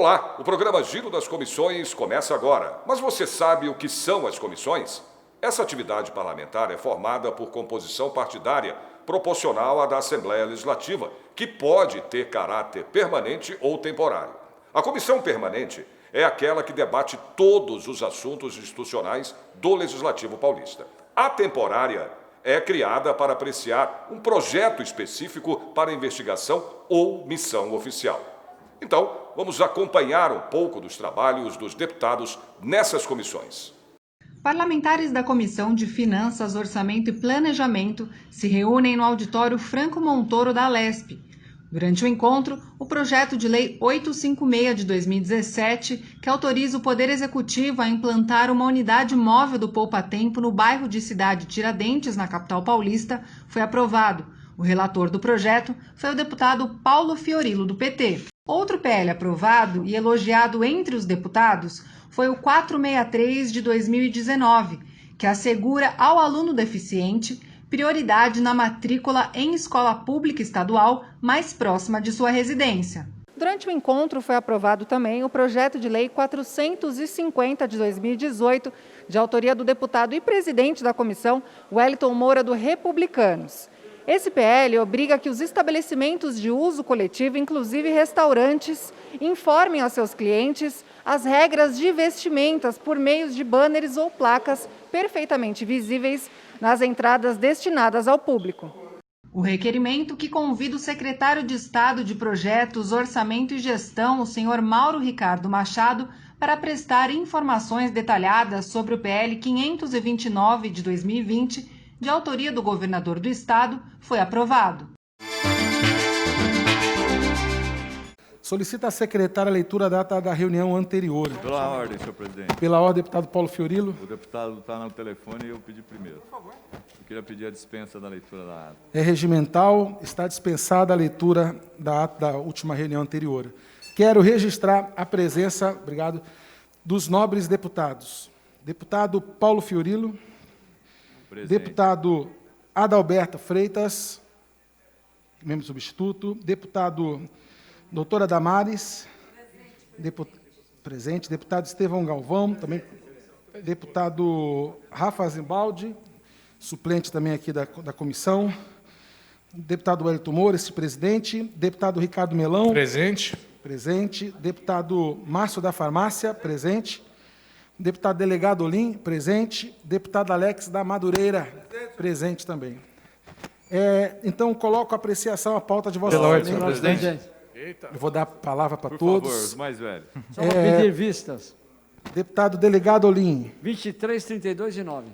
Olá, o programa Giro das Comissões começa agora. Mas você sabe o que são as comissões? Essa atividade parlamentar é formada por composição partidária proporcional à da Assembleia Legislativa, que pode ter caráter permanente ou temporário. A comissão permanente é aquela que debate todos os assuntos institucionais do Legislativo paulista. A temporária é criada para apreciar um projeto específico para investigação ou missão oficial. Então, vamos acompanhar um pouco dos trabalhos dos deputados nessas comissões. Parlamentares da Comissão de Finanças, Orçamento e Planejamento se reúnem no auditório Franco Montoro da Alesp. Durante o encontro, o projeto de lei 856 de 2017, que autoriza o Poder Executivo a implantar uma unidade móvel do poupa-tempo no bairro de Cidade Tiradentes, na capital paulista, foi aprovado. O relator do projeto foi o deputado Paulo Fiorilo, do PT. Outro PL aprovado e elogiado entre os deputados foi o 463 de 2019, que assegura ao aluno deficiente prioridade na matrícula em escola pública estadual mais próxima de sua residência. Durante o encontro foi aprovado também o projeto de lei 450 de 2018, de autoria do deputado e presidente da comissão, Wellington Moura, do Republicanos. Esse PL obriga que os estabelecimentos de uso coletivo, inclusive restaurantes, informem aos seus clientes as regras de vestimentas por meio de banners ou placas perfeitamente visíveis nas entradas destinadas ao público. O requerimento, que convida o secretário de Estado de Projetos, Orçamento e Gestão, o senhor Mauro Ricardo Machado, para prestar informações detalhadas sobre o PL 529 de 2020, de autoria do governador do Estado, foi aprovado. Solicita a secretária a leitura da data da reunião anterior. Pela ordem, senhor presidente. Pela ordem, deputado Paulo Fiorilo. O deputado está no telefone e eu pedi primeiro. Por favor. Eu queria pedir a dispensa da leitura da ata. É regimental, está dispensada a leitura da ata da última reunião anterior. Quero registrar a presença, obrigado, dos nobres deputados. Deputado Paulo Fiorilo. Presente. Deputado Adalberto Freitas, membro substituto. Deputado doutora Damares, presente. Deputado Estevão Galvão, também. Deputado Rafa Zimbaldi, suplente também aqui da comissão. Deputado Wellington Moura, presidente. Deputado Ricardo Melão. Presente. Presente. Deputado Márcio da Farmácia, presente. Deputado Delegado Olim, presente. Deputado Alex da Madureira, presente também. Então, coloco a apreciação, a pauta de vossa ordem. Senhor presidente. Eu vou dar a palavra para Por todos. favor, os mais velhos. Só para pedir vistas. Deputado Delegado Olim. 23, 32 e 9.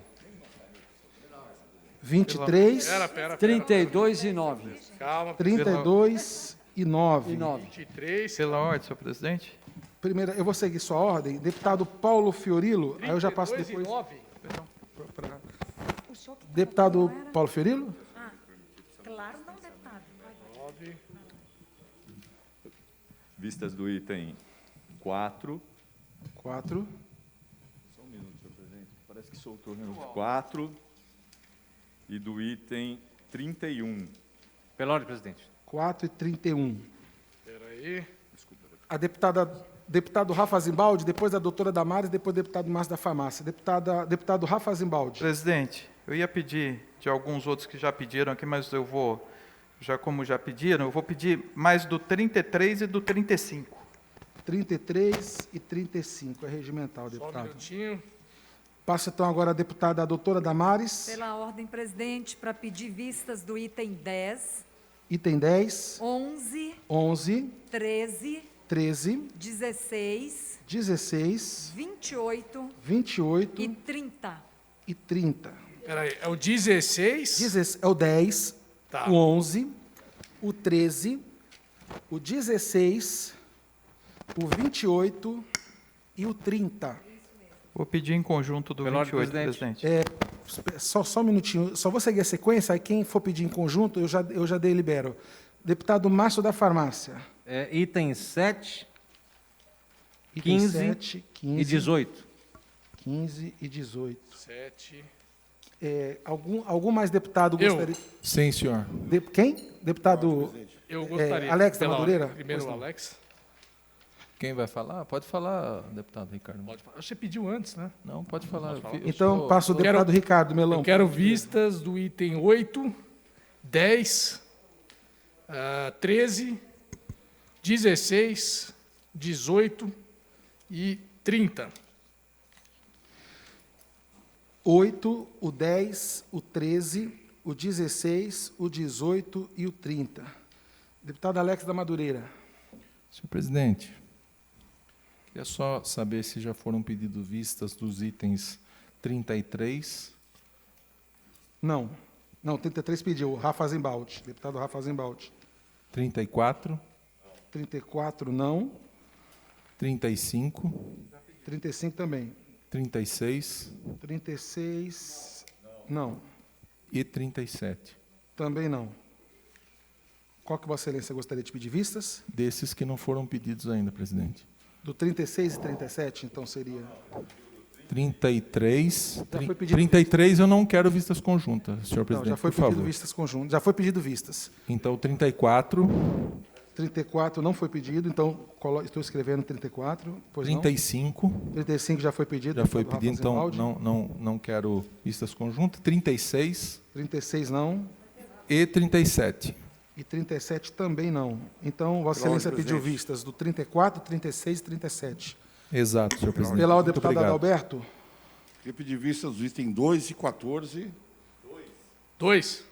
23. Pera. 32 e 9. Calma. 32 e 9. 23. Pela ordem, senhor presidente. Primeiro, eu vou seguir sua ordem. Deputado Paulo Fiorilo, aí eu já passo depois. Deputado Paulo Fiorilo? Claro, não, deputado. 9. Vistas do item 4. 4. Só um minuto, senhor presidente. Parece que soltou o número 4. E do item 31. Pela ordem, presidente. 4 e 31. Espera aí. A deputado Rafa Zimbaldi, depois a doutora Damares, depois o deputado Márcio da Farmácia. Deputado Rafa Zimbaldi. Presidente, eu ia pedir de alguns outros que já pediram aqui, mas eu vou, como já pediram, eu vou pedir mais do 33 e do 35. 33 e 35, é regimental, deputado. Só um minutinho. Passo então agora a deputada doutora Damares. Pela ordem, presidente, para pedir vistas do item 10. Item 10. 11. 11. 13. 13. 16. 16. 28. 28. E 30. E 30. Espera aí, é o 16? É o 10, Tá. o 11, o 13, o 16, o 28 e o 30. Vou pedir em conjunto do Pela 28, ordem, presidente. Só um minutinho. Só vou seguir a sequência, aí quem for pedir em conjunto, eu já delibero. Deputado Márcio da Farmácia. Item 7, Item 15, 7, 15 e 18. 15 e 18. 7. Algum mais deputado gostaria? Sim, senhor. Quem? Deputado Eu gostaria. Alex da Pela Madureira? ordem. Primeiro Pois o não. Alex. Quem vai falar? Pode falar, deputado Ricardo. Pode falar. Você pediu antes, né? Não, pode falar. Então, passa o deputado Ricardo Melão. Eu quero vistas do item 8, 10, 13, 16, 18 e 30. 8, o 10, o 13, o 16, o 18 e o 30. Deputado Alex da Madureira. Senhor presidente, queria só saber se já foram pedidos vistas dos itens 33. Não. Não, 33 pediu. Rafa Zembaldi. Deputado Rafa Zembaldi. 34. 34, não. 35. 35 também. 36. 36, não. E 37. Também não. Qual que Vossa Excelência gostaria de pedir vistas? Desses que não foram pedidos ainda, presidente. Do 36 e 37, então seria... 33. Já foi pedido 33 eu não quero vistas conjuntas, senhor presidente, não, já foi por pedido favor. vistas conjuntas. Já foi pedido vistas. Então, 34. 34 não foi pedido, então estou escrevendo 34. Pois 35. Não? 35 já foi pedido. Já foi Rafa pedido, então Zembaldi. não quero vistas conjuntas. 36. 36 não. E 37. E 37 também não. Então, Vossa Excelência pediu vistas do 34, 36 e 37. Exato, senhor presidente. Pela ordem, Muito deputado obrigado. Adalberto. Queria pedir vistas dos itens 2 e 14. 2.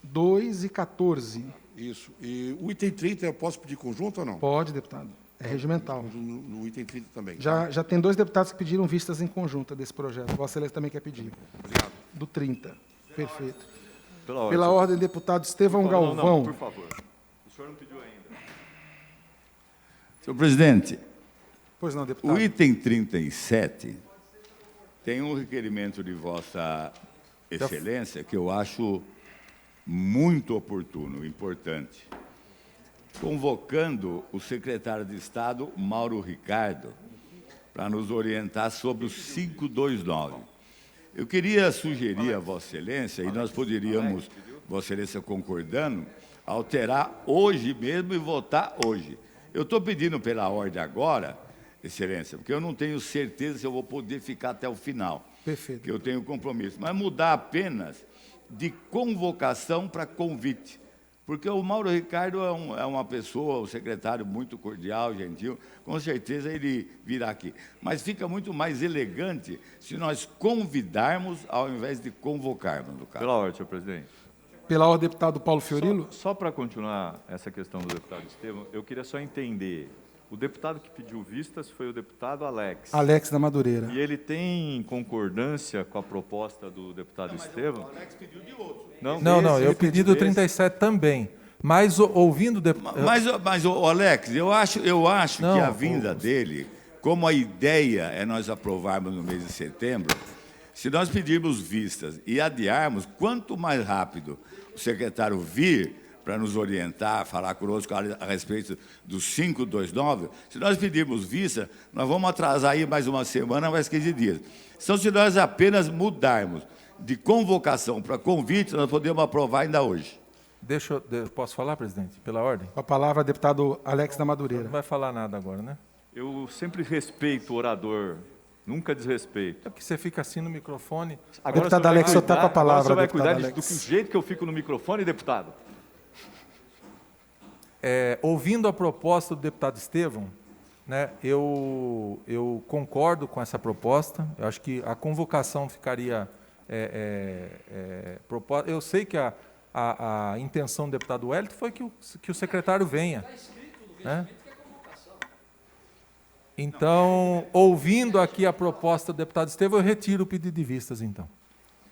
2 e 14. Isso. E o item 30 eu posso pedir conjunto ou não? Pode, deputado. É regimental. No item 30 também. Já tem 2 deputados que pediram vistas em conjunta desse projeto. Vossa Excelência também quer pedir. Obrigado. Do 30. Perfeito. Pela ordem, deputado Estevão Galvão. Não, por favor. O senhor não pediu ainda. Senhor presidente, Pois não, deputado. o item 37 tem um requerimento de Vossa Excelência que eu acho muito oportuno, importante, convocando o secretário de Estado, Mauro Ricardo, para nos orientar sobre o 529. Eu queria sugerir a Vossa Excelência, e nós poderíamos, Vossa Excelência concordando, alterar hoje mesmo e votar hoje. Eu estou pedindo pela ordem agora, Excelência, porque eu não tenho certeza se eu vou poder ficar até o final. Perfeito. Porque eu tenho compromisso. Mas mudar apenas de convocação para convite. Porque o Mauro Ricardo é uma pessoa, o secretário muito cordial, gentil, com certeza ele virá aqui. Mas fica muito mais elegante se nós convidarmos ao invés de convocarmos, no caso. Pela ordem, senhor presidente. Pela ordem, deputado Paulo Fiorilo. Só para continuar essa questão do deputado Estevão, eu queria só entender. O deputado que pediu vistas foi o deputado Alex. Alex da Madureira. E ele tem concordância com a proposta do deputado Estevão? O Alex pediu de outro. Não, eu pedi do 37 também. Mas ouvindo o deputado... Mas Alex, eu acho que a vinda dele, como a ideia é nós aprovarmos no mês de setembro, se nós pedirmos vistas e adiarmos, quanto mais rápido o secretário vir para nos orientar, falar conosco a respeito do 529, se nós pedirmos vista, nós vamos atrasar aí mais uma semana, mais 15 dias. Então, se nós apenas mudarmos de convocação para convite, nós podemos aprovar ainda hoje. Posso falar, presidente, pela ordem? Com a palavra, deputado Alex da Madureira. Não vai falar nada agora, né? Eu sempre respeito o orador, nunca desrespeito. É porque você fica assim no microfone. Agora Deputado Alex, o senhor está com a palavra. Agora você vai cuidar Alex. do jeito que eu fico no microfone, deputado? Ouvindo a proposta do deputado Estevão, né, eu concordo com essa proposta. Eu acho que a convocação ficaria proposta. Eu sei que a intenção do deputado Wellington foi que o secretário venha. Né? Então, ouvindo aqui a proposta do deputado Estevão, eu retiro o pedido de vistas, então.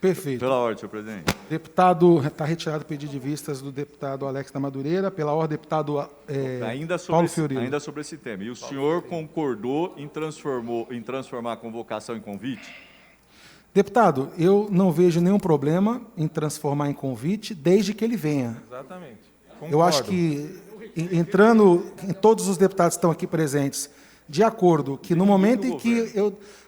Perfeito. Pela ordem, senhor presidente. Deputado, está retirado o pedido de vistas do deputado Alex da Madureira. Pela ordem, deputado Paulo Fiorilo. Ainda sobre esse tema. E o senhor concordou em transformar a convocação em convite? Deputado, eu não vejo nenhum problema em transformar em convite, desde que ele venha. Exatamente. Eu acho que, entrando em todos os deputados que estão aqui presentes, de acordo que no momento em que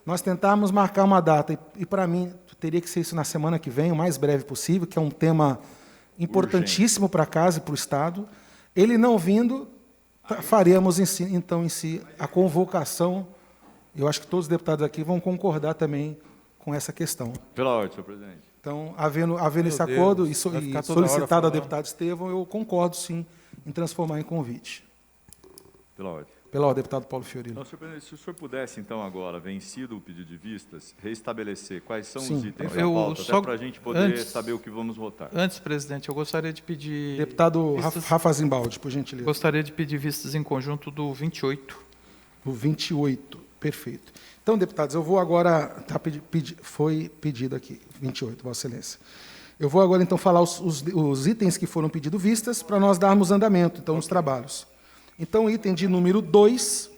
nós tentarmos marcar uma data, e para mim teria que ser isso na semana que vem, o mais breve possível, que é um tema importantíssimo para a casa e para o Estado, ele não vindo, faremos, então, em si, a convocação. Eu acho que todos os deputados aqui vão concordar também com essa questão. Pela ordem, senhor presidente. Então, havendo esse Deus, acordo e vai ficar toda hora solicitado ao falando. deputado Estevão, eu concordo, sim, em transformar em convite. Pela ordem. Pela ordem, deputado Paulo Fiorino. Não, senhor presidente, se o senhor pudesse, então, agora, vencido o pedido de vistas, reestabelecer quais são Sim. os itens Eu da pauta, só- até para a gente poder antes- saber o que vamos votar. Antes, presidente, eu gostaria de pedir... Deputado vistas- Rafa Zimbaldi, por gentileza. Gostaria de pedir vistas em conjunto do 28. O 28, perfeito. Então, deputados, eu vou agora... foi pedido aqui, 28, Vossa Excelência. Eu vou agora, então, falar os itens que foram pedidos vistas para nós darmos andamento, então, nos trabalhos. Então, o item de número 2,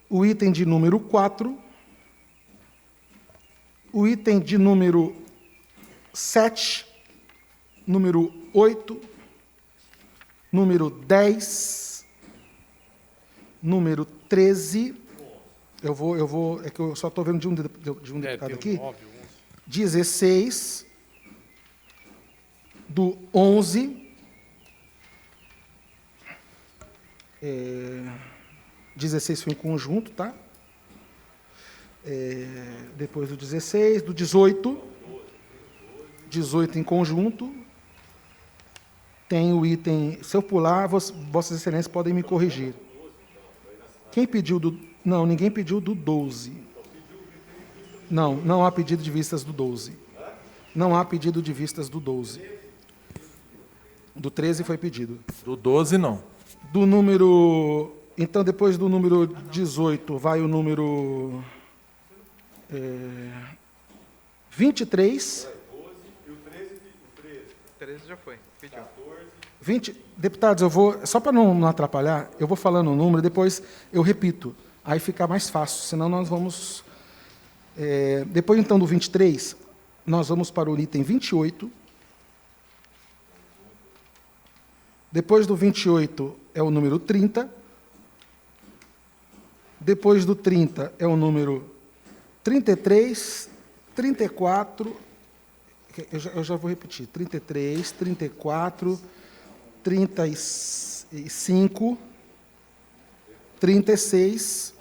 o item de número 4, o item de número 7, número 8, número 10, número 13, é que eu só estou vendo de um deputado aqui, 16, do 11, 16 foi em conjunto, tá? Depois do 16, do 18, 18 em conjunto. Tem o item, se eu pular, Vossas Excelências podem me corrigir. Quem pediu do... Não, ninguém pediu do 12. Não há pedido de vistas do 12. Não há pedido de vistas do 12. Do 13 foi pedido. Do 12, não. Do número... Então, depois do número 18, vai o número 23. O 13 já foi. Pediu. 20, deputados, eu vou, só para não atrapalhar, eu vou falando o número e depois eu repito. Aí fica mais fácil, senão nós vamos... depois, então, do 23, nós vamos para o item 28. Depois do 28 é o número 30. Depois do 30 é o número 33, 34... Eu já vou repetir. 33, 34, 35, 36,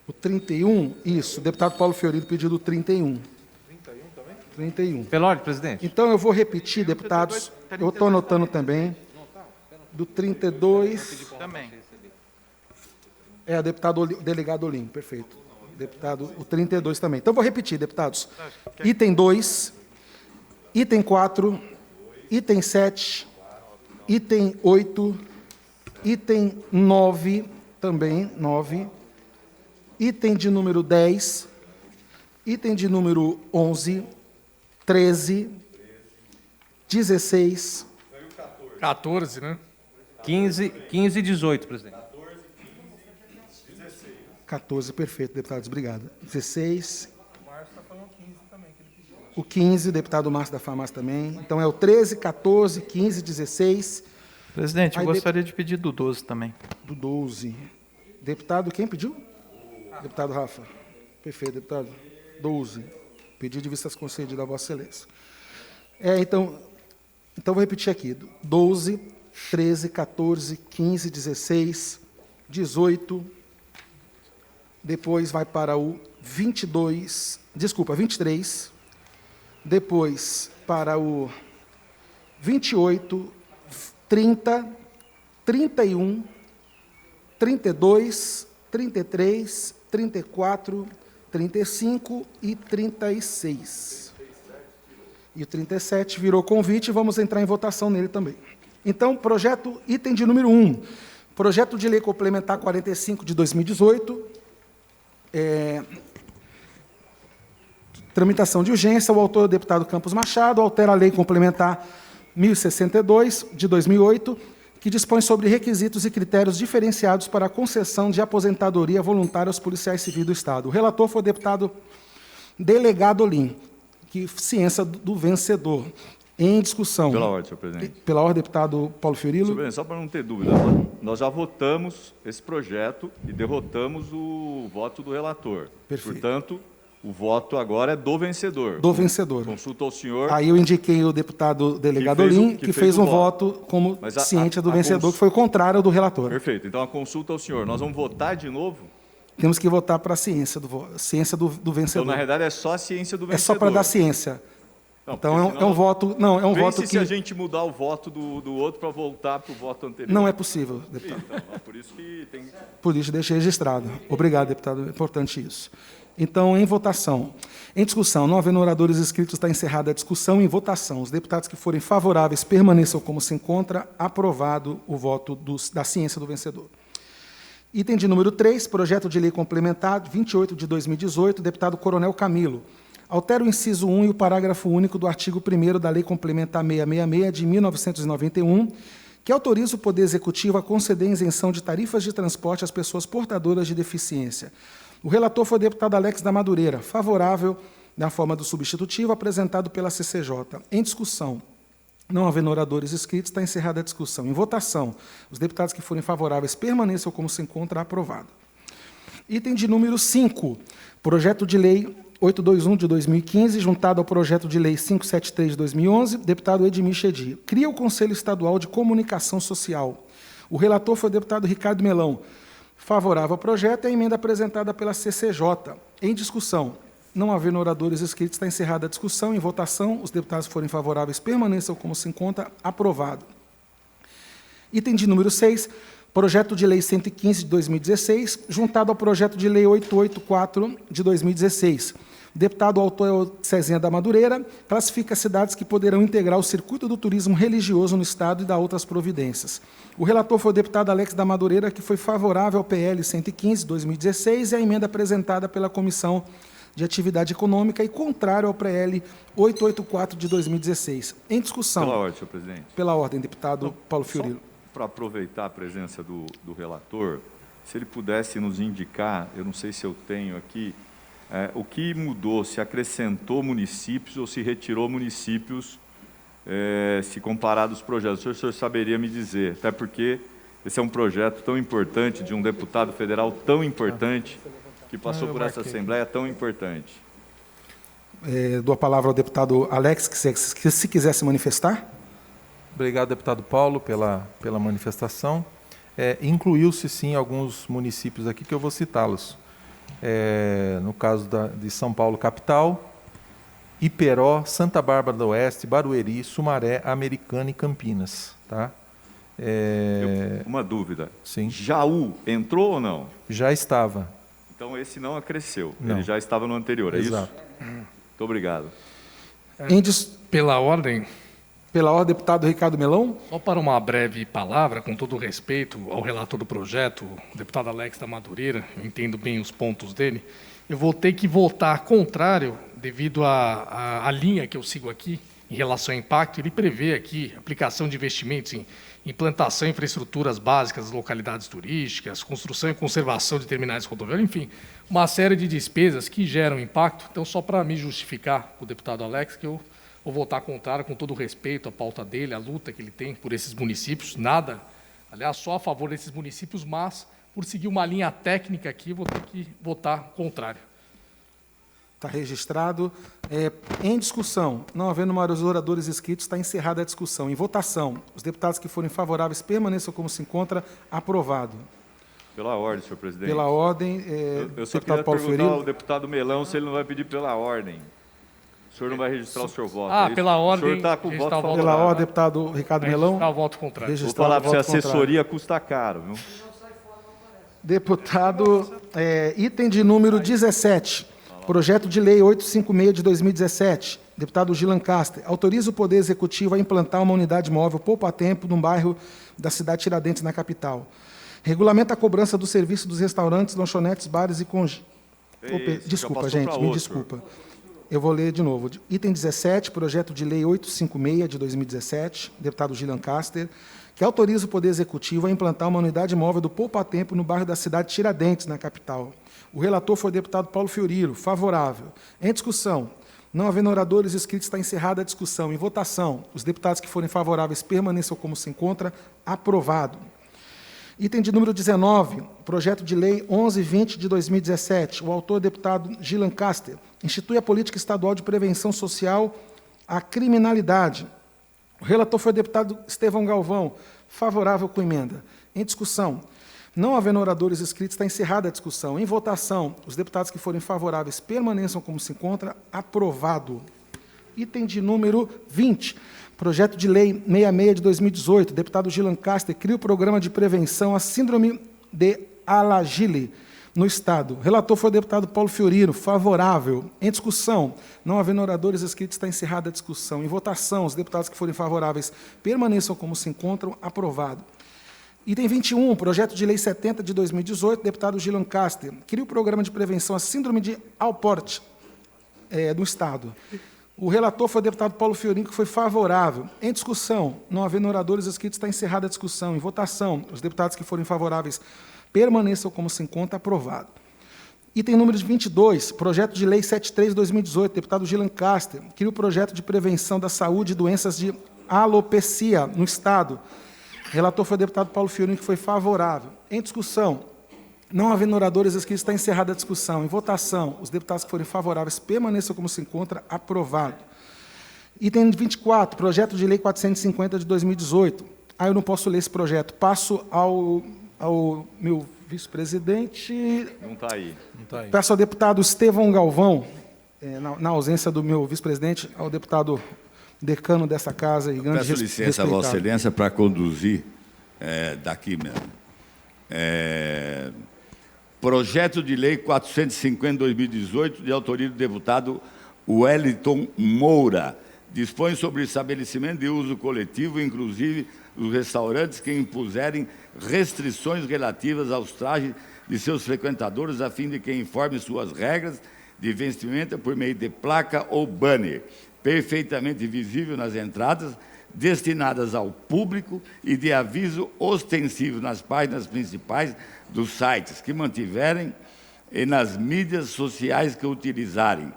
o 31, isso, o deputado Paulo Fiorino pediu do 31. 31 também? 31. Pela ordem, presidente. Então, eu vou repetir, deputados, eu estou anotando também, do 32... Também. O deputado delegado Olim, perfeito. Deputado, o 32 também. Então, vou repetir, deputados. Item 2, item 4, item 7, item 8, item 9, também, 9, item de número 10, item de número 11, 13, 16... 14, né? 15 e 18, presidente. 14, perfeito, deputados, obrigado. 16. O 15, deputado Márcio da Farmácia também. Então, é o 13, 14, 15, 16. Presidente, eu Aí, gostaria de pedir do 12 também. Do 12. Deputado, quem pediu? Deputado Rafa. Perfeito, deputado. 12. Pedido de vistas concedido a Vossa Excelência. Então, vou repetir aqui. 12, 13, 14, 15, 16, 18... Depois vai para o 23, depois para o 28, 30, 31, 32, 33, 34, 35 e 36. E o 37 virou convite, vamos entrar em votação nele também. Então, projeto, item de número 1, projeto de lei complementar 45 de 2018, tramitação de urgência, o autor é o deputado Campos Machado, altera a lei complementar 1062, de 2008, que dispõe sobre requisitos e critérios diferenciados para a concessão de aposentadoria voluntária aos policiais civis do Estado. O relator foi o deputado delegado Olim, que ciência do vencedor. Em discussão. Pela ordem, senhor presidente. Pela ordem, deputado Paulo Fiorilo. Senhor presidente, só para não ter dúvida, nós já votamos esse projeto e derrotamos o voto do relator. Perfeito. Portanto, O voto agora é do vencedor. Do vencedor. Consulta ao senhor. Aí eu indiquei o deputado delegado Olim, que fez um voto como ciente do vencedor, que foi o contrário ao do relator. Perfeito. Então, a consulta ao senhor. Nós vamos votar de novo? Temos que votar para a ciência do vencedor. Então, na realidade, é só a ciência do vencedor. É só para dar ciência. Não, então, é um voto... Não, é um voto que... se a gente mudar o voto do outro para voltar para o voto anterior. Não é possível, deputado. Então, por isso que tem... Por isso, deixei registrado. Obrigado, deputado. É importante isso. Então, em votação. Em discussão, não havendo oradores inscritos, está encerrada a discussão. Em votação, os deputados que forem favoráveis permaneçam como se encontra. Aprovado o voto da ciência do vencedor. Item de número 3, projeto de lei complementar 28 de 2018, deputado Coronel Camilo. Altera o inciso 1 e o parágrafo único do artigo 1º da Lei Complementar 666 de 1991, que autoriza o Poder Executivo a conceder isenção de tarifas de transporte às pessoas portadoras de deficiência. O relator foi o deputado Alex da Madureira, favorável na forma do substitutivo apresentado pela CCJ. Em discussão, não havendo oradores inscritos, está encerrada a discussão. Em votação, os deputados que forem favoráveis permaneçam como se encontra. Aprovado. Item de número 5, projeto de lei 821 de 2015, juntado ao projeto de lei 573 de 2011, deputado Edmir Chedi. Cria o Conselho Estadual de Comunicação Social. O relator foi o deputado Ricardo Melão. Favorável ao projeto é a emenda apresentada pela CCJ. Em discussão, não havendo oradores inscritos, está encerrada a discussão. Em votação, os deputados que forem favoráveis permaneçam como se encontra. Aprovado. Item de número 6, projeto de lei 115 de 2016, juntado ao projeto de lei 884 de 2016. O deputado autor é o Cezinha da Madureira, classifica cidades que poderão integrar o circuito do turismo religioso no Estado e dá outras providências. O relator foi o deputado Alex da Madureira, que foi favorável ao PL 115 de 2016 e à emenda apresentada pela Comissão de Atividade Econômica e contrário ao PL 884 de 2016. Em discussão... Pela ordem, senhor presidente. Pela ordem, deputado Paulo Fiorilo. Para aproveitar a presença do relator, se ele pudesse nos indicar, eu não sei se eu tenho aqui, o que mudou, se acrescentou municípios ou se retirou municípios, se comparado aos projetos. O senhor saberia me dizer, até porque esse é um projeto tão importante, de um deputado federal tão importante, que passou por essa Assembleia tão importante. Dou a palavra ao deputado Alex, que se quiser se manifestar. Obrigado, deputado Paulo, pela manifestação. Incluiu-se, sim, alguns municípios aqui, que eu vou citá-los. No caso de São Paulo, capital, Iperó, Santa Bárbara do Oeste, Barueri, Sumaré, Americana e Campinas. Tá? Uma dúvida. Sim. Jaú entrou ou não? Já estava. Então, esse não acresceu. Não. Ele já estava no anterior, é Exato. isso? Muito obrigado. Pela ordem... Pela ordem, deputado Ricardo Melão. Só para uma breve palavra, com todo o respeito ao relator do projeto, o deputado Alex da Madureira, eu entendo bem os pontos dele, eu vou ter que votar contrário, devido à linha que eu sigo aqui, em relação ao impacto. Ele prevê aqui aplicação de investimentos em implantação de infraestruturas básicas das localidades turísticas, construção e conservação de terminais rodoviários, enfim, uma série de despesas que geram impacto. Então, só para me justificar, o deputado Alex, que eu vou votar contrário, com todo o respeito à pauta dele, à luta que ele tem por esses municípios, nada, aliás, só a favor desses municípios, mas, por seguir uma linha técnica aqui, vou ter que votar contrário. Está registrado. Em discussão, não havendo mais oradores inscritos, está encerrada a discussão. Em votação, os deputados que forem favoráveis permaneçam como se encontra. Aprovado. Pela ordem, senhor presidente. Pela ordem, eu só queria perguntar ao deputado Melão se ele não vai pedir pela ordem. O senhor não vai registrar o seu voto. Pela ordem. O senhor está com o voto favorável. Pela ordem, deputado Ricardo Melão. Registrar o voto contrário. Vou falar para você, assessoria custa caro, viu? Deputado, item de número 17, projeto de lei 856 de 2017, deputado Gil Lancaster, autoriza o Poder Executivo a implantar uma unidade móvel poupa-tempo num bairro da cidade Tiradentes, na capital. Regulamenta a cobrança do serviço dos restaurantes, lanchonetes, bares e Desculpa, gente, me desculpa. Eu vou ler de novo. Item 17, projeto de lei 856 de 2017, deputado Gil Lancaster, que autoriza o Poder Executivo a implantar uma unidade móvel do poupa-tempo no bairro da cidade Tiradentes, na capital. O relator foi o deputado Paulo Fiorilo, favorável. Em discussão, não havendo oradores inscritos, está encerrada a discussão. Em votação, os deputados que forem favoráveis permaneçam como se encontra. Aprovado. Item de número 19, projeto de lei 1120 de 2017. O autor, deputado Gil Lancaster, institui a política estadual de prevenção social à criminalidade. O relator foi o deputado Estevão Galvão, favorável com emenda. Em discussão. Não havendo oradores inscritos, está encerrada a discussão. Em votação, os deputados que forem favoráveis permaneçam como se encontra. Aprovado. Item de número 20. Projeto de lei 66 de 2018. Deputado Gil Lancaster cria o programa de prevenção à síndrome de Alagille no Estado. O relator foi o deputado Paulo Fiorino, favorável. Em discussão, não havendo oradores inscritos, está encerrada a discussão. Em votação, os deputados que forem favoráveis permaneçam como se encontram. Aprovado. Item 21, projeto de lei 70 de 2018, deputado Gil Lancaster, cria o programa de prevenção à síndrome de Alport no Estado. O relator foi o deputado Paulo Fiorino, que foi favorável. Em discussão, não havendo oradores inscritos, está encerrada a discussão. Em votação, os deputados que forem favoráveis permaneçam como se encontra. Aprovado. Item número 22, projeto de lei 73 de 2018, deputado Gil Lancaster, cria o projeto de prevenção da saúde e doenças de alopecia no Estado. O relator foi o deputado Paulo Fiorino, que foi favorável. Em discussão, não havendo oradores inscritos, está encerrada a discussão. Em votação, os deputados que forem favoráveis permaneçam como se encontra. Aprovado. Item 24, projeto de lei 450 de 2018. Eu não posso ler esse projeto. Passo ao meu vice-presidente. Não está aí. Peço ao deputado Estevão Galvão, na ausência do meu vice-presidente, ao deputado decano dessa casa. E grande peço licença a Vossa Excelência para conduzir daqui mesmo. Projeto de lei 450 de 2018, de autoria do deputado Wellington Moura, dispõe sobre o estabelecimento de uso coletivo, inclusive os restaurantes que impuserem restrições relativas aos trajes de seus frequentadores, a fim de que informe suas regras de vestimenta por meio de placa ou banner, perfeitamente visível nas entradas, destinadas ao público e de aviso ostensivo nas páginas principais dos sites que mantiverem e nas mídias sociais que utilizarem.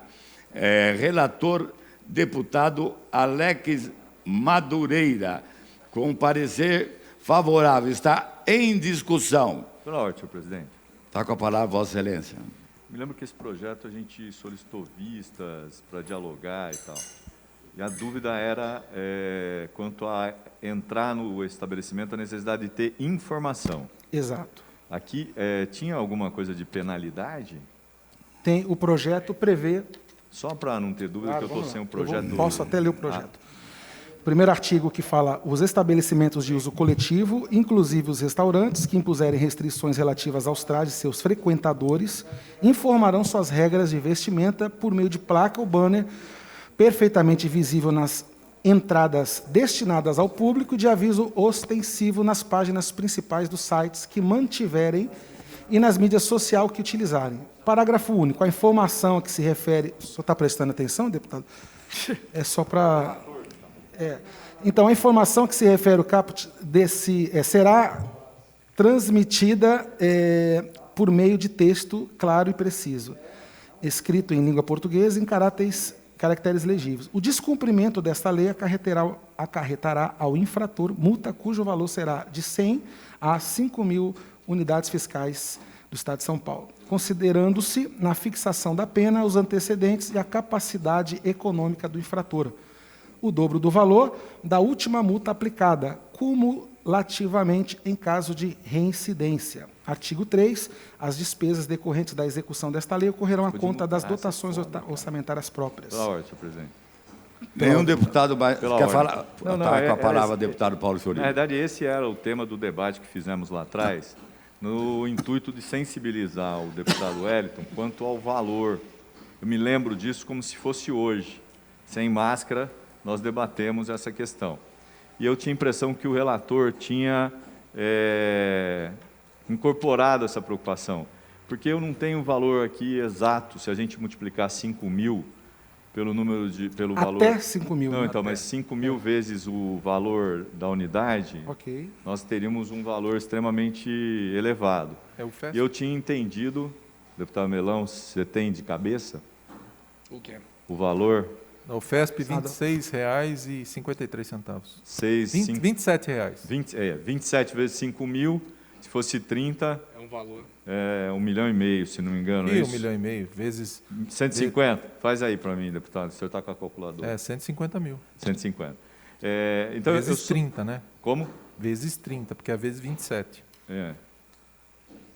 Relator, deputado Alex Madureira, com parecer favorável. Está em discussão. Pela ordem, senhor presidente. Está com a palavra, Vossa Excelência. Me lembro que esse projeto a gente solicitou vistas para dialogar e tal. E a dúvida era quanto a entrar no estabelecimento, a necessidade de ter informação. Exato. Aqui, tinha alguma coisa de penalidade? Tem, o projeto prevê... Só para não ter dúvida, que eu estou sem o projeto. Posso até ler o projeto. Primeiro artigo que fala os estabelecimentos de uso coletivo, inclusive os restaurantes, que impuserem restrições relativas aos trajes de seus frequentadores, informarão suas regras de vestimenta por meio de placa ou banner perfeitamente visível nas entradas destinadas ao público e de aviso ostensivo nas páginas principais dos sites que mantiverem e nas mídias sociais que utilizarem. Parágrafo único. A informação a que se refere... O senhor está prestando atenção, deputado? É só para... Então, a informação que se refere ao caput será transmitida por meio de texto claro e preciso, escrito em língua portuguesa em caracteres legíveis. O descumprimento desta lei acarretará ao infrator multa cujo valor será de 100 a 5.000 unidades fiscais do Estado de São Paulo, considerando-se na fixação da pena os antecedentes e a capacidade econômica do infrator, o dobro do valor da última multa aplicada, cumulativamente em caso de reincidência. Artigo 3. As despesas decorrentes da execução desta lei ocorrerão à conta das dotações orçamentárias próprias. Pela ordem, senhor presidente. Nenhum deputado quer falar? Não, está com a palavra o deputado Paulo Fiorino. Na verdade, esse era o tema do debate que fizemos lá atrás, no intuito de sensibilizar o deputado Wellington quanto ao valor. Eu me lembro disso como se fosse hoje. Sem máscara, nós debatemos essa questão. E eu tinha a impressão que o relator tinha incorporado essa preocupação, porque eu não tenho o valor aqui exato, se a gente multiplicar 5.000 pelo valor... Até 5.000. Não, então, mas 5.000 vezes o valor da unidade, nós teríamos um valor extremamente elevado. E eu tinha entendido, deputado Melão, você tem de cabeça o quê? O valor... Da UFESP, R$ 26,53. R$ 27. 27 vezes 5.000, Se fosse 30, É um valor. é 1,5 milhão, se não me engano. E é 1,5 isso? milhão, vezes... 150? Faz aí para mim, deputado, o senhor está com a calculadora. É, 150 mil. 150. Então, Vezes 30, né? Como? Vezes 30, porque é vezes 27.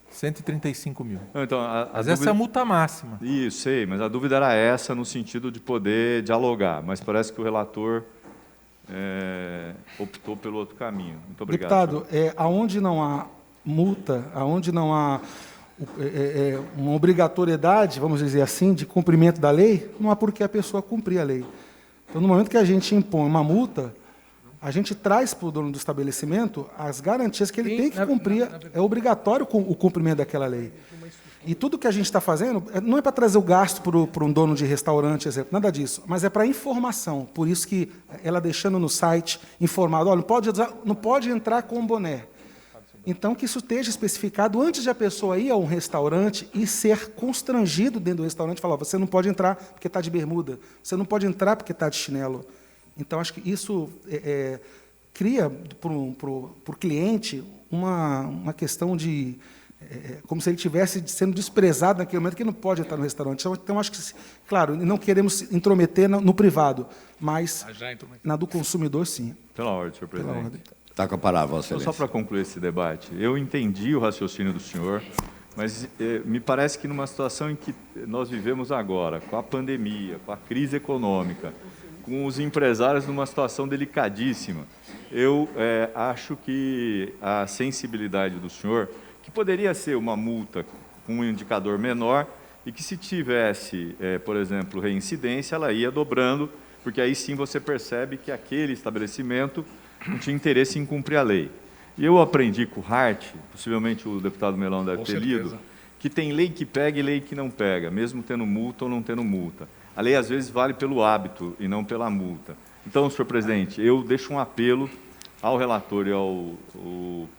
135 mil. Não, então, Mas essa é a multa máxima. Isso, sei, mas a dúvida era essa no sentido de poder dialogar, mas parece que o relator optou pelo outro caminho. Muito obrigado. Deputado, aonde não há multa, aonde não há uma obrigatoriedade, vamos dizer assim, de cumprimento da lei, não há por que a pessoa cumprir a lei. Então, no momento que a gente impõe uma multa, a gente traz para o dono do estabelecimento as garantias que ele tem que cumprir. É obrigatório o cumprimento daquela lei. E tudo que a gente está fazendo não é para trazer o gasto para um dono de restaurante, exemplo, nada disso, mas é para informação. Por isso que ela deixando no site informado, olha, não pode entrar com boné. Então, que isso esteja especificado antes de a pessoa ir a um restaurante e ser constrangido dentro do restaurante, falar, você não pode entrar porque está de bermuda, você não pode entrar porque está de chinelo. Então, acho que isso cria para o cliente uma questão de... como se ele estivesse sendo desprezado naquele momento, que não pode entrar no restaurante. Então, acho que, claro, não queremos intrometer no privado, mas na do consumidor, sim. Pela ordem, senhor presidente. Está com a palavra, Vossa Excelência. Só para concluir esse debate, eu entendi o raciocínio do senhor, mas me parece que numa situação em que nós vivemos agora, com a pandemia, com a crise econômica, com os empresários numa situação delicadíssima, eu acho que a sensibilidade do senhor, que poderia ser uma multa com um indicador menor, e que se tivesse, por exemplo, reincidência, ela ia dobrando, porque aí sim você percebe que aquele estabelecimento não tinha interesse em cumprir a lei. E eu aprendi com o Hart, possivelmente o deputado Melão deve ter lido, que tem lei que pega e lei que não pega, mesmo tendo multa ou não tendo multa. A lei, às vezes, vale pelo hábito e não pela multa. Então, senhor presidente, eu deixo um apelo ao relator e ao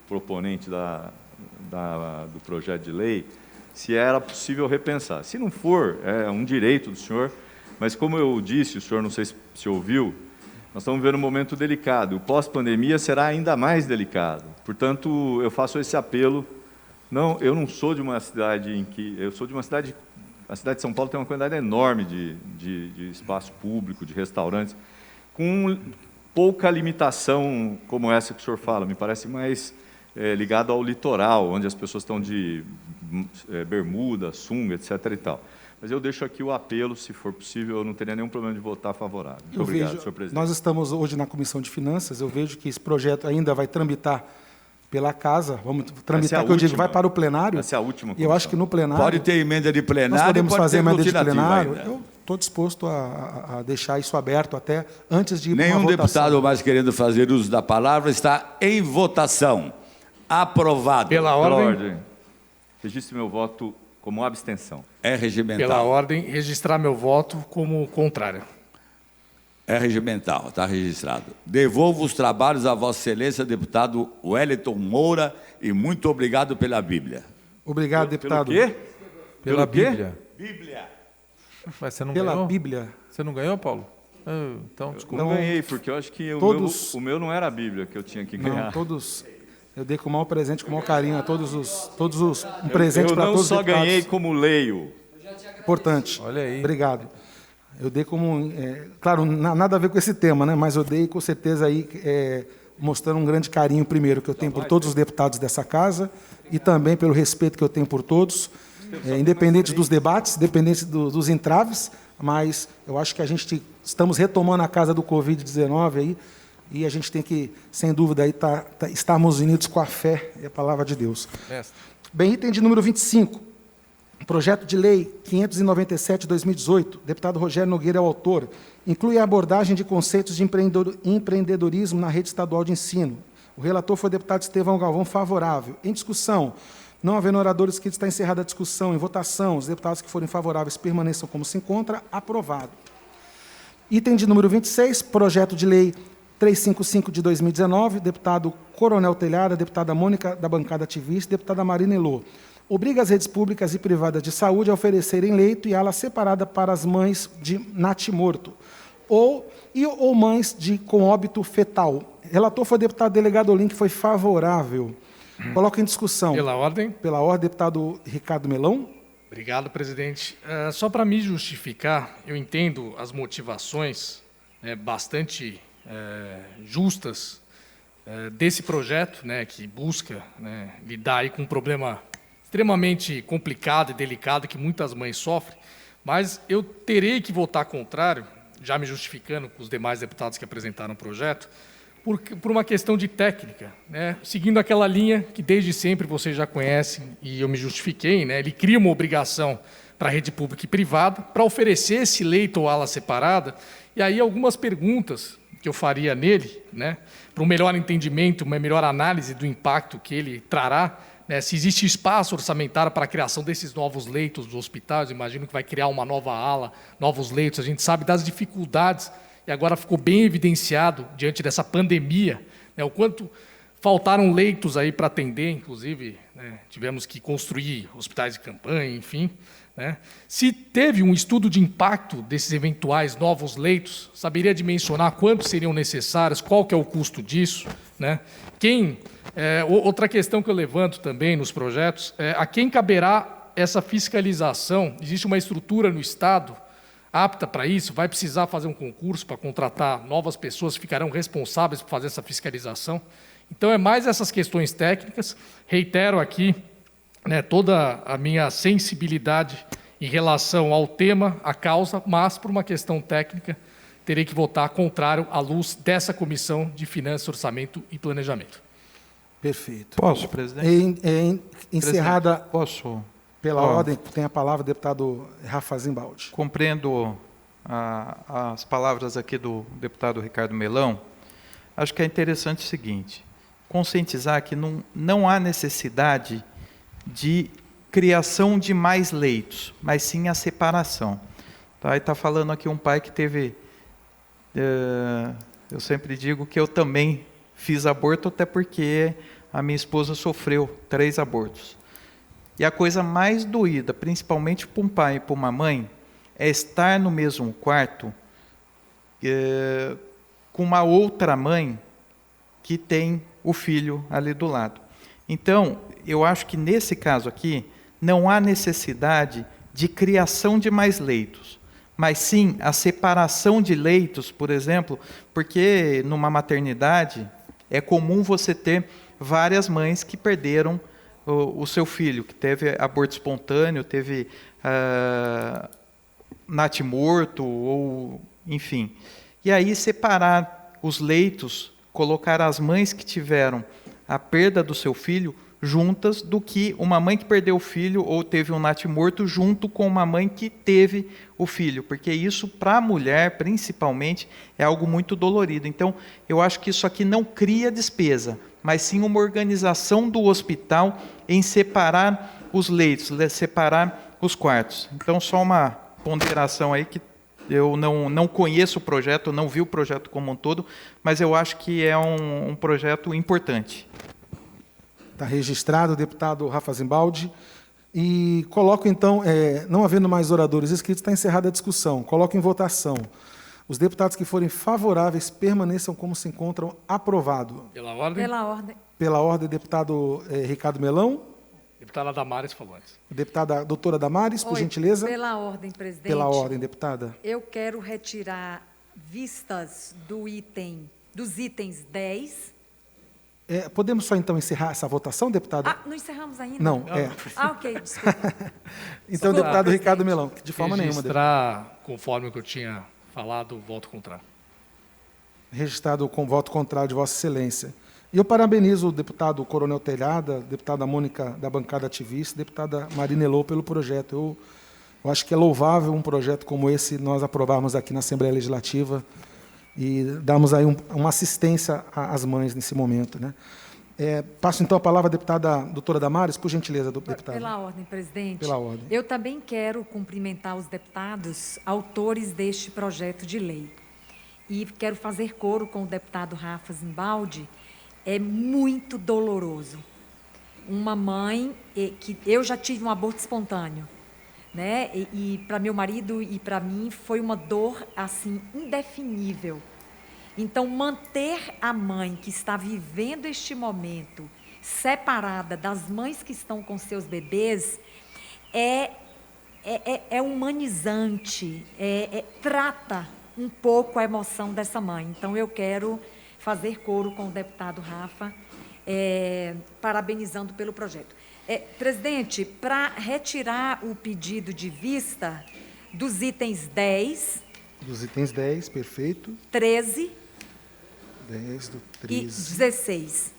proponente do projeto de lei, se era possível repensar. Se não for, é um direito do senhor, mas como eu disse, o senhor não sei se ouviu, nós estamos vivendo um momento delicado. O pós-pandemia será ainda mais delicado. Portanto, eu faço esse apelo. Não, eu não sou de uma cidade em que... Eu sou de uma cidade... A cidade de São Paulo tem uma quantidade enorme de espaço público, de restaurantes, com pouca limitação como essa que o senhor fala. Me parece mais ligado ao litoral, onde as pessoas estão de bermuda, sunga, etc. e tal. Mas eu deixo aqui o apelo, se for possível, eu não teria nenhum problema de votar favorável. Muito obrigado, senhor presidente. Nós estamos hoje na Comissão de Finanças, eu vejo que esse projeto ainda vai tramitar pela casa, vamos tramitar, que eu digo, vai para o plenário. Essa é a última comissão. E eu acho que no plenário... Pode ter emenda de plenário, nós podemos fazer emenda de plenário. Ainda. Eu estou disposto a deixar isso aberto até antes de ir para uma votação. Nenhum deputado mais querendo fazer uso da palavra está em votação. Aprovado. Pela ordem. Registre meu voto como abstenção. É regimental. Pela ordem, registrar meu voto como contrário. É regimental, está registrado. Devolvo os trabalhos a Vossa Excelência, deputado Wellington Moura, e muito obrigado pela Bíblia. Obrigado, deputado. Pelo quê? Pela Bíblia? Bíblia. Mas você não Pela ganhou? Bíblia. Você não ganhou, Paulo? Então, desculpa. Não ganhei, porque eu acho que o meu não era a Bíblia que eu tinha que ganhar. Não, todos... Eu dei com o maior presente, com o maior carinho a todos os um presente para todos os deputados. Eu não só ganhei como leio. Importante. Olha aí. Obrigado. Eu dei como... claro, nada a ver com esse tema, né? Mas eu dei com certeza aí mostrando um grande carinho, primeiro, que eu tenho por todos os deputados dessa casa e também pelo respeito que eu tenho por todos, independente dos debates, independente dos entraves, mas eu acho que a gente estamos retomando a casa do Covid-19 aí, e a gente tem que, sem dúvida, aí estarmos unidos com a fé e a palavra de Deus. Bem, item de número 25, projeto de lei 597/2018, deputado Rogério Nogueira é o autor, inclui a abordagem de conceitos de empreendedorismo na rede estadual de ensino. O relator foi o deputado Estevão Galvão, favorável. Em discussão, não havendo oradores inscritos, está encerrada a discussão. Em votação, os deputados que forem favoráveis permaneçam como se encontra. Aprovado. Item de número 26, projeto de lei 355 de 2019, deputado Coronel Telhada, deputada Mônica da bancada ativista, deputada Marina Elô. Obriga as redes públicas e privadas de saúde a oferecerem leito e ala separada para as mães de natimorto ou mães com óbito fetal. Relator foi o deputado delegado Olim, que foi favorável. Coloco em discussão. Pela ordem. Pela ordem, deputado Ricardo Melão. Obrigado, presidente. Só para me justificar, eu entendo as motivações bastante justas desse projeto, que busca lidar aí com um problema extremamente complicado e delicado que muitas mães sofrem, mas eu terei que votar contrário, já me justificando com os demais deputados que apresentaram o projeto, por uma questão de técnica, seguindo aquela linha que desde sempre vocês já conhecem e eu me justifiquei, ele cria uma obrigação para a rede pública e privada para oferecer esse leito ou ala separada, e aí algumas perguntas que eu faria nele, para um melhor entendimento, uma melhor análise do impacto que ele trará, se existe espaço orçamentário para a criação desses novos leitos dos hospitais, imagino que vai criar uma nova ala, novos leitos, a gente sabe das dificuldades, e agora ficou bem evidenciado, diante dessa pandemia, o quanto faltaram leitos aí para atender, inclusive, tivemos que construir hospitais de campanha, enfim. Se teve um estudo de impacto desses eventuais novos leitos, saberia dimensionar quantos seriam necessários, qual que é o custo disso? Outra questão que eu levanto também nos projetos é a quem caberá essa fiscalização? Existe uma estrutura no Estado apta para isso? Vai precisar fazer um concurso para contratar novas pessoas que ficarão responsáveis por fazer essa fiscalização? Então, é mais essas questões técnicas. Reitero aqui toda a minha sensibilidade em relação ao tema, à causa, mas, por uma questão técnica, terei que votar contrário à luz dessa Comissão de Finanças, Orçamento e Planejamento. Perfeito. Posso, presidente? Encerrada posso? Pela ordem, tem a palavra o deputado Rafa Zimbaldi. Compreendo as palavras aqui do deputado Ricardo Melão. Acho que é interessante o seguinte, conscientizar que não há necessidade de criação de mais leitos, mas sim a separação. Tá? E está falando aqui um pai que teve... eu sempre digo que eu também fiz aborto, até porque a minha esposa sofreu 3 abortos. E a coisa mais doída, principalmente para um pai e para uma mãe, é estar no mesmo quarto com uma outra mãe que tem o filho ali do lado. Então, eu acho que nesse caso aqui, não há necessidade de criação de mais leitos, mas sim a separação de leitos, por exemplo, porque numa maternidade é comum você ter várias mães que perderam o seu filho, que teve aborto espontâneo, teve natimorto, ou enfim. E aí separar os leitos, colocar as mães que tiveram a perda do seu filho juntas, do que uma mãe que perdeu o filho ou teve um natimorto junto com uma mãe que teve o filho, porque isso, para a mulher, principalmente, é algo muito dolorido. Então, eu acho que isso aqui não cria despesa, mas sim uma organização do hospital em separar os leitos, separar os quartos. Então, só uma ponderação aí, que eu não conheço o projeto, não vi o projeto como um todo, mas eu acho que é um projeto importante. Está registrado o deputado Rafa Zimbaldi. E coloco, então, não havendo mais oradores inscritos, está encerrada a discussão. Coloco em votação. Os deputados que forem favoráveis permaneçam como se encontram. Aprovado. Pela ordem. Pela ordem. Pela ordem, deputado Ricardo Melão. Deputada Damares falou antes. Deputada doutora Damares, por gentileza. Pela ordem, presidente. Pela ordem, deputada. Eu quero retirar vistas dos itens 10. Podemos só, então, encerrar essa votação, deputada? Não encerramos ainda? Não, ok, desculpa. Então, deputado Ricardo Melão, de forma nenhuma. Registrar, conforme o que eu tinha falado, voto contrário. Registrado com voto contrário de Vossa Excelência. E eu parabenizo o deputado Coronel Telhada, deputada Mônica da bancada ativista, deputada Marina Elô pelo projeto. Eu acho que é louvável um projeto como esse nós aprovarmos aqui na Assembleia Legislativa e darmos aí uma assistência às mães nesse momento. Passo, então, a palavra à deputada doutora Damares, por gentileza, deputada. Pela ordem, presidente. Pela ordem. Eu também quero cumprimentar os deputados autores deste projeto de lei. E quero fazer coro com o deputado Rafa Zimbaldi. É muito doloroso. Uma mãe, que eu já tive um aborto espontâneo, e para meu marido e para mim foi uma dor assim indefinível. Então, manter a mãe que está vivendo este momento separada das mães que estão com seus bebês é humanizante, trata um pouco a emoção dessa mãe. Então, eu quero fazer coro com o deputado Rafa, parabenizando pelo projeto. Presidente, para retirar o pedido de vista dos itens 10... Dos itens 10, perfeito. 13... 10 do 13. E 16.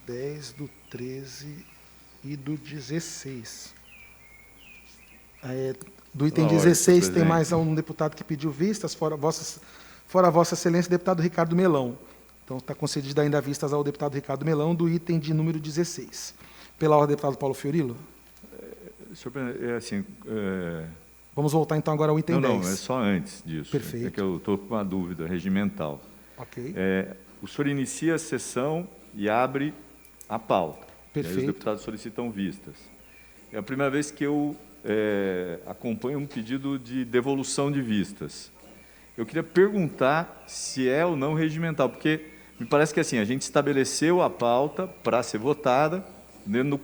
10 do 13 e do 16. Do item 16 tem mais um deputado que pediu vistas, fora Vossa Excelência, deputado Ricardo Melão. Então, está concedida ainda vistas ao deputado Ricardo Melão, do item de número 16. Pela ordem, deputado Paulo Fiorilo? Vamos voltar, então, agora ao item 10. Não, é só antes disso. Perfeito. É que eu estou com uma dúvida regimental. Ok. O senhor inicia a sessão e abre a pauta. Perfeito. E aí os deputados solicitam vistas. É a primeira vez que eu acompanho um pedido de devolução de vistas. Eu queria perguntar se é ou não regimental, porque me parece que assim, a gente estabeleceu a pauta para ser votada,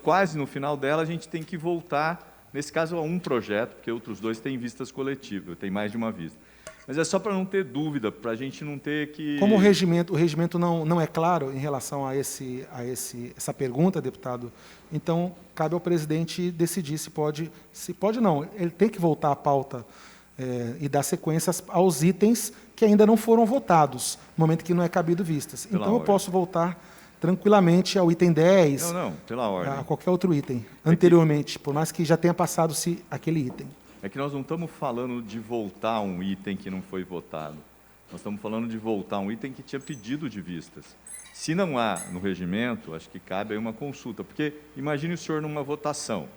quase no final dela a gente tem que voltar, nesse caso, a um projeto, porque outros dois têm vistas coletivas, tem mais de uma vista. Mas é só para não ter dúvida, para a gente não ter que... Como o regimento não é claro em relação a essa pergunta, deputado, então cabe ao presidente decidir se pode não, ele tem que voltar à pauta e dar sequências aos itens que ainda não foram votados, no momento que não é cabido vistas. Então eu posso voltar tranquilamente ao item 10, não, pela ordem. A qualquer outro item, anteriormente, por mais que já tenha passado-se aquele item. É que nós não estamos falando de voltar um item que não foi votado. Nós estamos falando de voltar um item que tinha pedido de vistas. Se não há no regimento, acho que cabe aí uma consulta, porque imagine o senhor numa votação.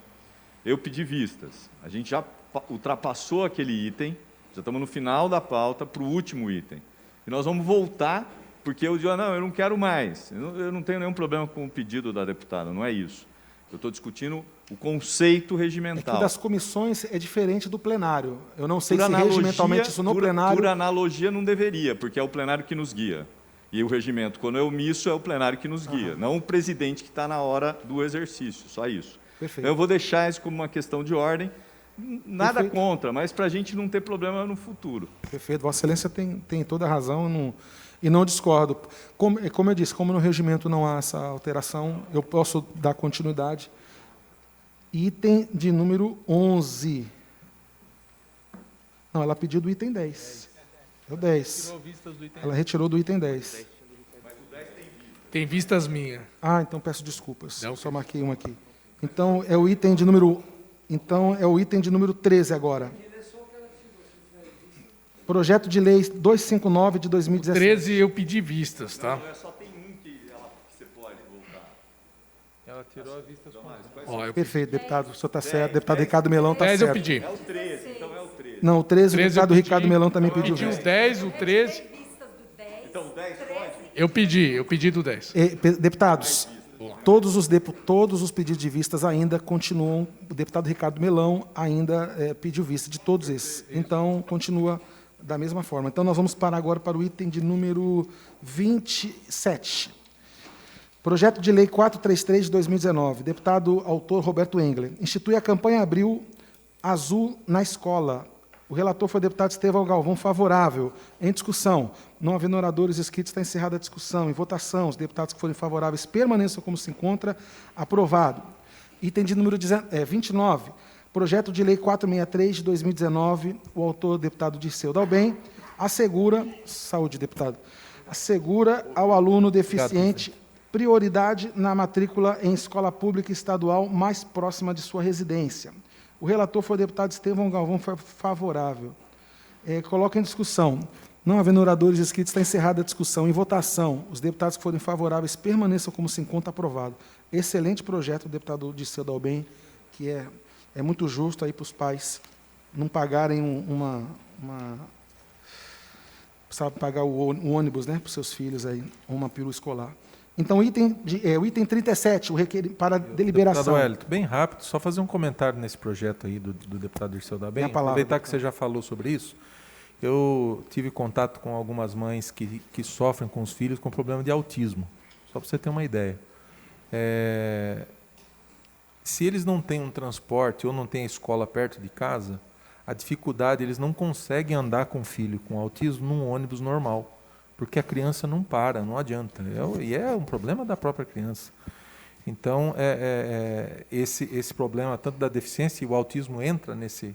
Eu pedi vistas, a gente já ultrapassou aquele item, já estamos no final da pauta para o último item. E nós vamos voltar, porque eu digo, não, eu não quero mais. Eu não tenho nenhum problema com o pedido da deputada, não é isso. Eu estou discutindo o conceito regimental. É que das comissões é diferente do plenário. Eu não sei se regimentalmente isso no plenário... Por analogia não deveria, porque é o plenário que nos guia. E o regimento, quando é omisso, é o plenário que nos guia, não o presidente que está na hora do exercício, só isso. Perfeito. Então, eu vou deixar isso como uma questão de ordem, nada contra, mas para a gente não ter problema no futuro. Perfeito. Vossa Excelência tem toda a razão e não discordo. Como eu disse, como no regimento não há essa alteração, eu posso dar continuidade. Item de número 11. Não, ela pediu do item 10. É o 10. Ela retirou do item 10. Tem vistas minhas. Então peço desculpas. Eu só marquei uma aqui. Então é o item de número 13 agora. Projeto de lei 259 de 2017. 13 eu pedi vistas, tá? Só tem um que você pode voltar. Ela tirou a vista com Perfeito, deputado. O senhor está certo. Deputado Ricardo Melão está certo. 10 eu pedi. É o 13, então é o 13. Não, o 13 o deputado Ricardo Melão também pediu vista. vista. O 10, o 13. Então o 10 pode? Eu pedi do 10. Deputados, todos os pedidos de vistas ainda continuam. O deputado Ricardo Melão ainda pediu vista de todos esses. Então, continua da mesma forma. Então, nós vamos parar agora para o item de número 27. Projeto de Lei 433 de 2019. Deputado autor Roberto Engler. Institui a campanha Abril Azul na Escola. O relator foi o deputado Estevão Galvão, favorável. Em discussão. Não havendo oradores inscritos, está encerrada a discussão. Em votação, os deputados que forem favoráveis permaneçam como se encontra. Aprovado. Item de número 29. Projeto de Lei 463 de 2019. O autor, deputado Dirceu Dalben, assegura... Saúde, deputado. Assegura ao aluno deficiente prioridade na matrícula em escola pública estadual mais próxima de sua residência. O relator foi o deputado Estevão Galvão, favorável. Coloca em discussão. Não havendo oradores inscritos, está encerrada a discussão. Em votação, os deputados que forem favoráveis permaneçam como se encontra aprovado. Excelente projeto do deputado Dirceu Dalben, que é muito justo aí para os pais não pagarem pagar o ônibus, né, para os seus filhos aí, uma perua escolar. Então, o item 37, para deliberação. Deputado Wellington, bem rápido, só fazer um comentário nesse projeto aí do deputado Dirceu Dalben. Aproveitar que você já falou sobre isso. Eu tive contato com algumas mães que sofrem com os filhos com problema de autismo, só para você ter uma ideia. Se eles não têm um transporte ou não têm a escola perto de casa, a dificuldade, eles não conseguem andar com o filho com autismo num ônibus normal, porque a criança não para, não adianta. E é um problema da própria criança. Então, esse problema, tanto da deficiência, e o autismo entra nesse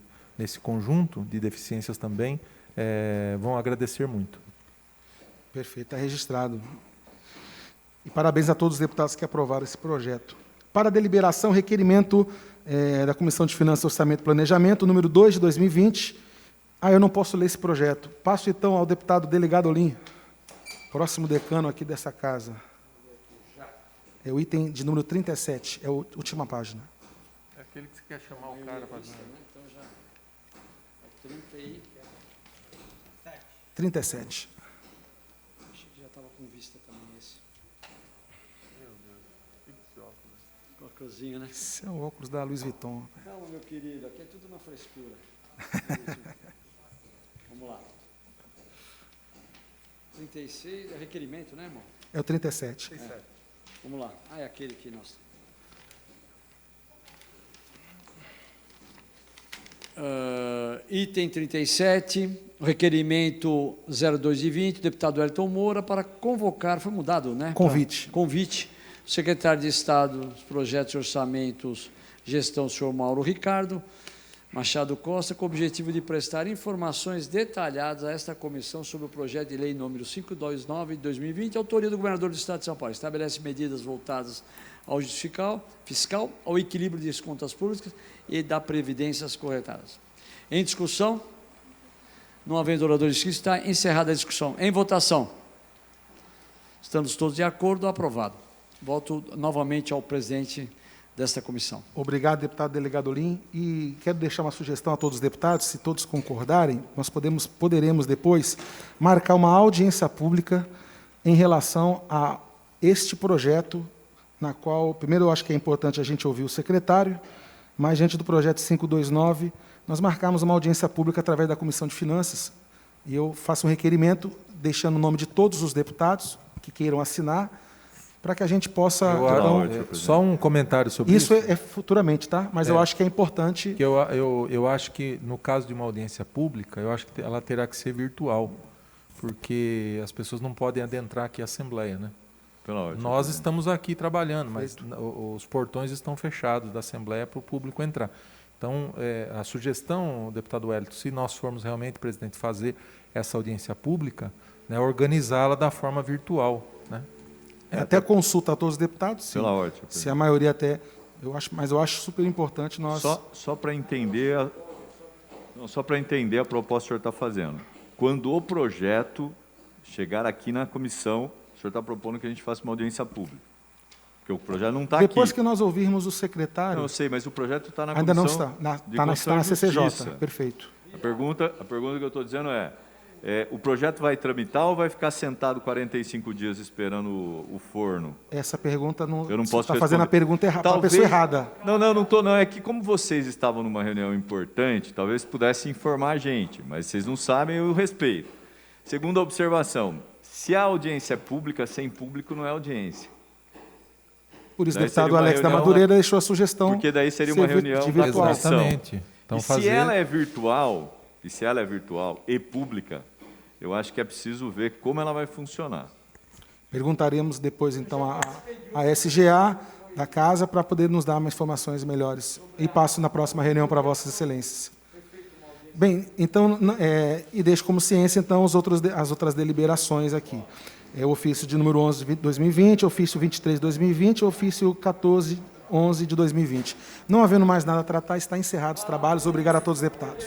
conjunto de deficiências também, vão agradecer muito. Perfeito, está registrado. E parabéns a todos os deputados que aprovaram esse projeto. Para a deliberação, requerimento da Comissão de Finanças, Orçamento e Planejamento, número 2 de 2020. Eu não posso ler esse projeto. Passo, então, ao deputado delegado Olim, próximo decano aqui dessa casa. É o item de número 37, é a última página. É aquele que você quer chamar o cara para... Então já... 37. Achei que já estava com vista também esse. Meu Deus, que esse óculos? Com a cozinha, né? Esse é o óculos da Louis Vuitton. Calma, meu querido, aqui é tudo na frescura. Vamos lá. 36, é requerimento, né, irmão? É o 37. Vamos lá. É aquele que nós... Item 37, requerimento 02 de 20, deputado Elton Moura, para convocar, foi mudado, né? Convite. Convite, secretário de Estado dos Projetos e Orçamentos, Gestão, senhor Mauro Ricardo Machado Costa, com o objetivo de prestar informações detalhadas a esta comissão sobre o projeto de lei número 529 de 2020, autoria do governador do Estado de São Paulo. Estabelece medidas voltadas ao justiça fiscal, ao equilíbrio das contas públicas e da previdências corretadas. Em discussão, não havendo oradores inscritos, está encerrada a discussão. Em votação. Estamos todos de acordo, aprovado. Volto novamente ao presidente desta comissão. Obrigado, deputado delegado Olim. E quero deixar uma sugestão a todos os deputados, se todos concordarem, nós poderemos depois marcar uma audiência pública em relação a este projeto, na qual, primeiro, eu acho que é importante a gente ouvir o secretário, mas, diante do projeto 529, nós marcamos uma audiência pública através da Comissão de Finanças, e eu faço um requerimento, deixando o nome de todos os deputados que queiram assinar, para que a gente possa... Só um comentário sobre isso. Isso é futuramente, tá? Mas eu acho que é importante... Que eu acho que, no caso de uma audiência pública, eu acho que ela terá que ser virtual, porque as pessoas não podem adentrar aqui à Assembleia, né? Nós estamos aqui trabalhando, mas os portões estão fechados da Assembleia para o público entrar. Então, a sugestão, deputado Wellington, se nós formos realmente, presidente, fazer essa audiência pública, né, organizá-la da forma virtual, né? Até consulta a todos os deputados, sim. Pela ordem. Se a maioria até... mas eu acho super importante nós... Só para entender... Só para entender a proposta que o senhor está fazendo. Quando o projeto chegar aqui na comissão, o senhor está propondo que a gente faça uma audiência pública. Porque o projeto não está aqui. Depois que nós ouvirmos o secretário... Não, eu sei, mas o projeto está na ainda comissão... Ainda não está. Está na CCJ. Perfeito. A pergunta que eu estou dizendo o projeto vai tramitar ou vai ficar sentado 45 dias esperando o forno? Essa pergunta não... Eu não posso está fazendo a pergunta errada, para a pessoa errada. Não estou, não. É que como vocês estavam numa reunião importante, talvez pudesse informar a gente, mas vocês não sabem, eu respeito. Segunda observação, se a audiência é pública, sem público não é audiência. Por isso, o deputado Alex da Madureira deixou a sugestão... Porque daí seria uma reunião da comissão. Exatamente. Então, se ela é virtual, e pública, eu acho que é preciso ver como ela vai funcionar. Perguntaremos depois, então, a SGA da casa para poder nos dar mais informações melhores. E passo na próxima reunião para Vossas Excelências. Bem, então, e deixo como ciência, então, as outras deliberações aqui. O ofício de número 11 de 2020, ofício 23 de 2020, ofício 1411 de 2020. Não havendo mais nada a tratar, está encerrados os trabalhos. Obrigado a todos os deputados.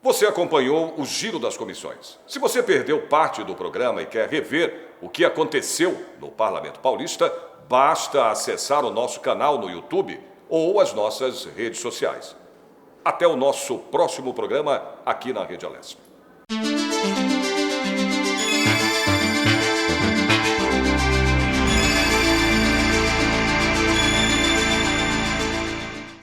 Você acompanhou o Giro das Comissões. Se você perdeu parte do programa e quer rever o que aconteceu no Parlamento Paulista, basta acessar o nosso canal no YouTube ou as nossas redes sociais. Até o nosso próximo programa aqui na Rede Alesp.